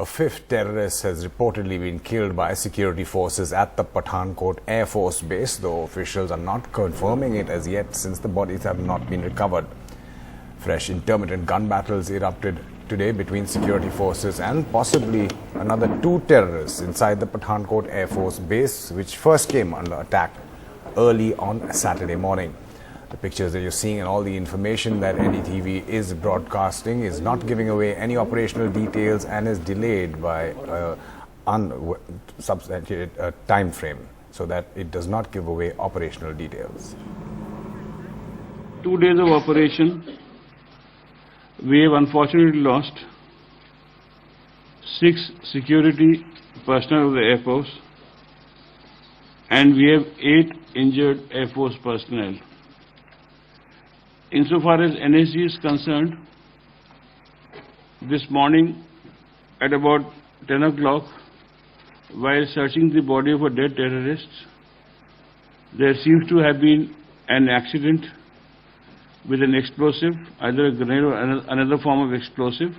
A fifth terrorist has reportedly been killed by security forces at the Pathankot Air Force Base, though officials are not confirming it as yet since the bodies have not been recovered. Fresh intermittent gun battles erupted today between security forces and possibly another two terrorists inside the Pathankot Air Force Base, which first came under attack early on Saturday morning. The pictures that you're seeing and all the information that NDTV is broadcasting is not giving away any operational details and is delayed by unsubstantiated time frame, so that it does not give away operational details. 2 days of operation, we have unfortunately lost 6 security personnel of the Air Force and we have 8 injured Air Force personnel. Insofar as NSA is concerned, this morning at about 10 o'clock, while searching the body of a dead terrorist, there seems to have been an accident with an explosive, either a grenade or another form of explosive,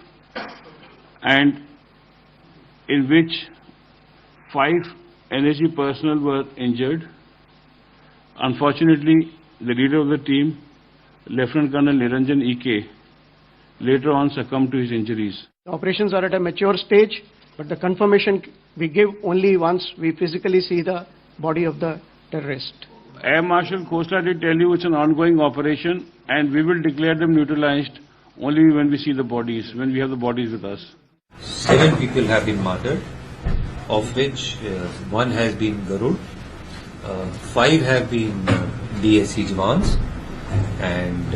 and in which 5 NSA personnel were injured. Unfortunately, the leader of the team, Lieutenant Colonel Niranjan E.K., later on succumbed to his injuries. The operations are at a mature stage, but the confirmation we give only once we physically see the body of the terrorist. Air Marshal Costa did tell you it's an ongoing operation and we will declare them neutralized only when we see the bodies, when we have the bodies with us. 7 people have been martyred, of which 1 has been Garud, 5 have been DSC Jawans, and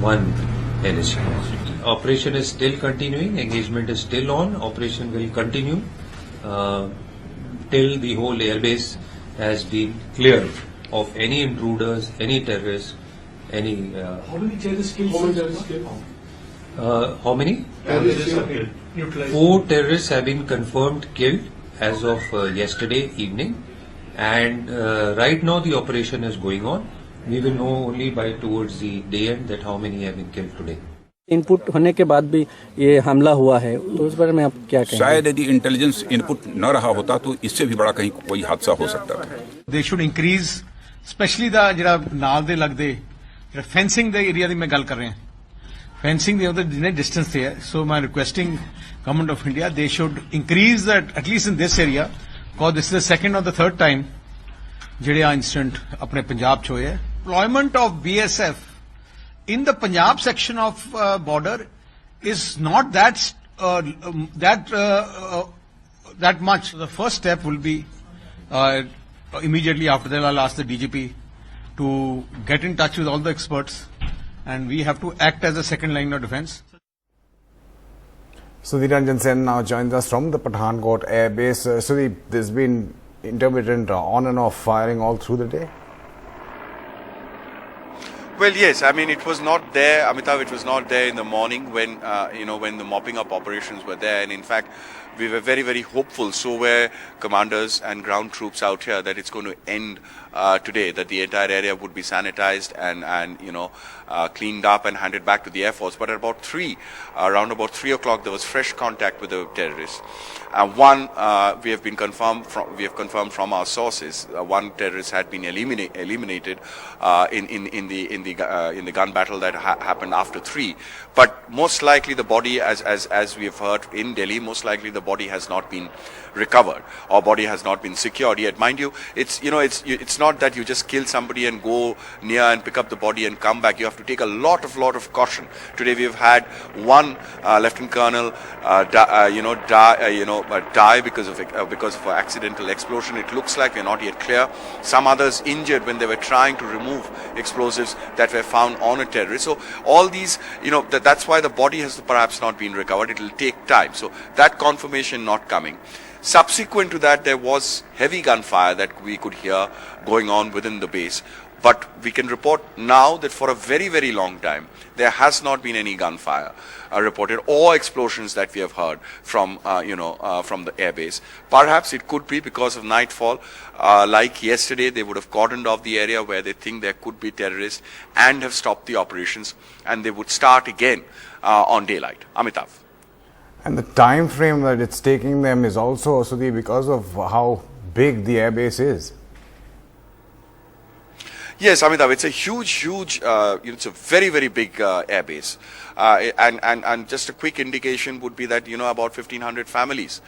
1 NSA. Operation is still continuing, engagement is still on, operation will continue till the whole airbase has been cleared of any intruders, any terrorists, any... How many terrorists killed? How many? Terrorists are killed. Neutralized. 4 terrorists have been confirmed killed as of yesterday evening, and right now the operation is going on. We will know only by towards the day end that how many have been killed today. Input होने के बाद भी ये हमला हुआ है, तो उस बारे में आप क्या कहेंगे? शायद यदि इंटेलिजेंस इनपुट न रहा होता तो इससे भी बड़ा कहीं कोई हादसा हो सकता था. They should increase, especially the ਜਿਹੜਾ ਨਾਲ ਦੇ ਲੱਗਦੇ ਜਿਹੜਾ fencing ਦੇ ਏਰੀਆ ਦੀ ਮੈਂ ਗੱਲ ਕਰ ਰਿਹਾ. Fencing ਦੇ ਉਹਦੇ ਜਿੰਨੇ distance ਤੇ ਹੈ, so my requesting government of India, they should increase that at least in this area, because this is the second or the third time ਜਿਹੜੇ ਆ incident ਆਪਣੇ ਪੰਜਾਬ 'ਚ ਹੋਏ ਹੈ. Deployment of BSF in the Punjab section of border is not that much. The first step will be immediately after that I'll ask the DGP to get in touch with all the experts, and we have to act as a second line of defense. Sudhi Ranjan Sen now joins us from the Pathankot Air Base. Sudhi, there's been intermittent on and off firing all through the day? Well, yes. I mean, it was not there, Amitav. It was not there in the morning when when the mopping up operations were there, and in fact, we were very, very hopeful. So were commanders and ground troops out here that it's going to end today, that the entire area would be sanitized and cleaned up and handed back to the Air Force. But at about around about 3 o'clock, there was fresh contact with the terrorists. One, we have confirmed from our sources, one terrorist had been eliminated in the gun battle that happened after 3. But most likely the body, as we have heard in Delhi, most likely the body has not been recovered or body has not been secured yet. Mind you, it's not that you just kill somebody and go near and pick up the body and come back. You have to take a lot of caution. Today we have had one Lieutenant Colonel die because of an accidental explosion. It looks like we're not yet clear. Some others injured when they were trying to remove explosives that were found on a terrorist. So all these, that's why the body has perhaps not been recovered. It will take time. So that confirmation not coming. Subsequent to that, there was heavy gunfire that we could hear going on within the base. But we can report now that for a very, very long time, there has not been any gunfire reported or explosions that we have heard from the airbase. Perhaps it could be because of nightfall. Like yesterday, they would have cordoned off the area where they think there could be terrorists and have stopped the operations, and they would start again on daylight. Amitav. And the time frame that it's taking them is also, Sudhi, because of how big the airbase is. Yes, Amitabh, it's a huge, it's a very, very big airbase. And just a quick indication would be that, about 1,500 families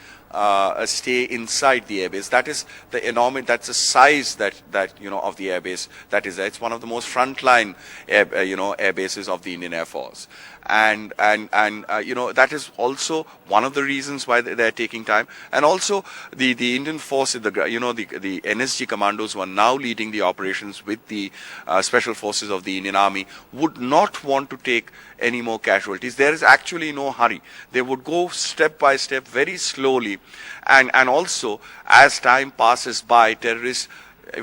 stay inside the airbase. That is the enormous, that's the size that of the airbase that is there. It's one of the most frontline air bases of the Indian Air Force. And that is also one of the reasons why they're taking time. And also the Indian force, the NSG commandos who are now leading the operations with the special forces of the Indian Army would not want to take any more casualties. There is actually no hurry. They would go step by step, very slowly. And also, as time passes by, terrorists,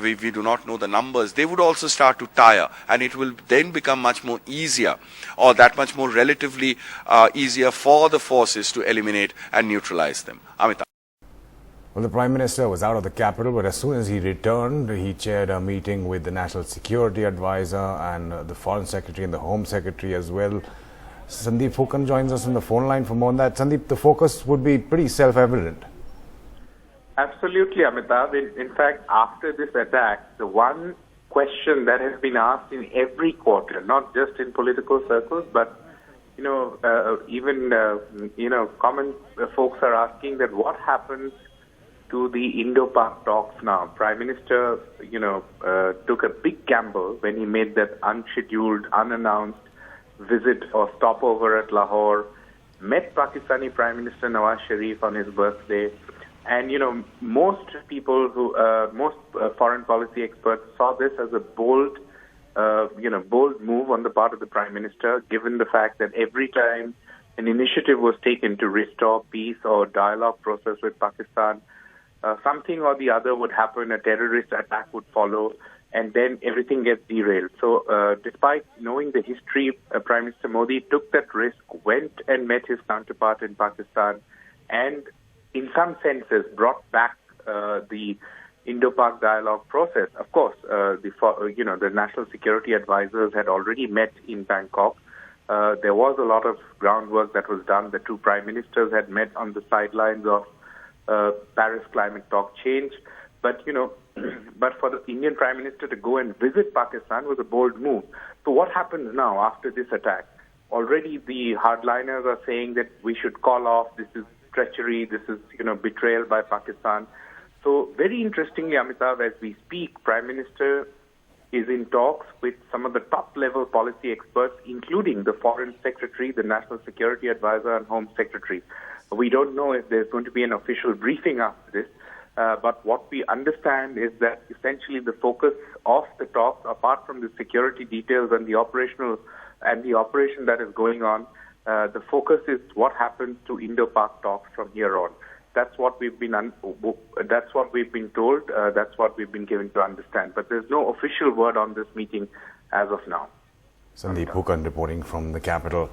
we do not know the numbers, they would also start to tire, and it will then become much more easier, or that much more relatively easier for the forces to eliminate and neutralize them. Amitabh. Well, the Prime Minister was out of the capital, but as soon as he returned, he chaired a meeting with the National Security Advisor and the Foreign Secretary and the Home Secretary as well. Sandeep Phukan joins us on the phone line for more on that. Sandeep, the focus would be pretty self-evident. Absolutely, Amitabh. In fact, after this attack, the one question that has been asked in every quarter, not just in political circles, but even common folks are asking that what happens to the Indo-Pak talks now. Prime Minister, took a big gamble when he made that unscheduled, unannounced visit or stopover at Lahore, met Pakistani Prime Minister Nawaz Sharif on his birthday. And, most people most foreign policy experts saw this as a bold move on the part of the Prime Minister, given the fact that every time an initiative was taken to restore peace or dialogue process with Pakistan, something or the other would happen, a terrorist attack would follow, and then everything gets derailed. So despite knowing the history, Prime Minister Modi took that risk, went and met his counterpart in Pakistan, and in some senses brought back the Indo-Pak dialogue process. Of course, the national security advisors had already met in Bangkok. There was a lot of groundwork that was done. The two prime ministers had met on the sidelines of Paris climate talk change. But for the Indian Prime Minister to go and visit Pakistan was a bold move. So what happens now after this attack? Already the hardliners are saying that we should call off, this is treachery, this is, betrayal by Pakistan. So very interestingly, Amitabh, as we speak, Prime Minister is in talks with some of the top-level policy experts, including the Foreign Secretary, the National Security Advisor, and Home Secretary. We don't know if there's going to be an official briefing after this, but what we understand is that essentially the focus of the talks, apart from the security details and the operation that is going on, the focus is what happens to Indo-Pak talks from here on. That's what we've been told. That's what we've been given to understand. But there's no official word on this meeting as of now. Sandeep Phukan reporting from the capital.